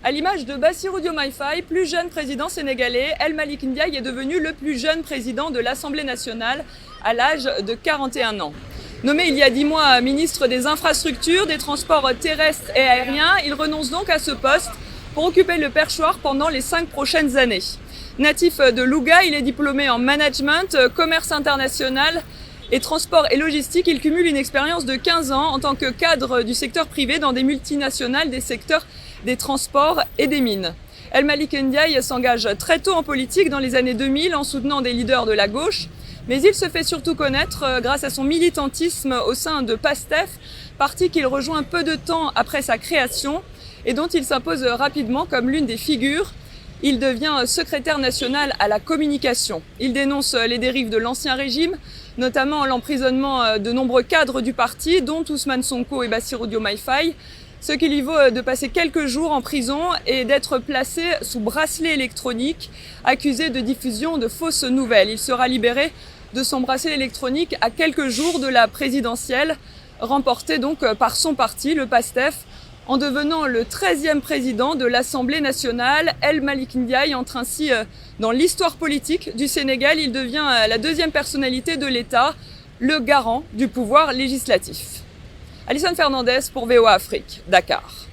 À l'image de Bassirou Diomaye Faye, plus jeune président sénégalais, El Malick Ndiaye est devenu le plus jeune président de l'Assemblée nationale à l'âge de 41 ans. Nommé il y a 10 mois ministre des Infrastructures, des Transports terrestres et aériens, il renonce donc à ce poste pour occuper le perchoir pendant les 5 prochaines années. Natif de Louga, il est diplômé en management, commerce international et transport et logistique. Il cumule une expérience de 15 ans en tant que cadre du secteur privé dans des multinationales des secteurs des transports et des mines. El Malick Ndiaye s'engage très tôt en politique dans les années 2000 en soutenant des leaders de la gauche, mais il se fait surtout connaître grâce à son militantisme au sein de PASTEF, parti qu'il rejoint peu de temps après sa création et dont il s'impose rapidement comme l'une des figures. Il devient secrétaire national à la communication. Il dénonce les dérives de l'ancien régime, notamment l'emprisonnement de nombreux cadres du parti, dont Ousmane Sonko et Bassirou Diomaye Faye, ce qui lui vaut de passer quelques jours en prison et d'être placé sous bracelet électronique, accusé de diffusion de fausses nouvelles. Il sera libéré de son bracelet électronique à quelques jours de la présidentielle, remportée donc par son parti, le PASTEF, en devenant le 13e président de l'Assemblée nationale. El Malick Ndiaye entre ainsi dans l'histoire politique du Sénégal. Il devient la deuxième personnalité de l'État, le garant du pouvoir législatif. Alison Fernandez pour VOA Afrique, Dakar.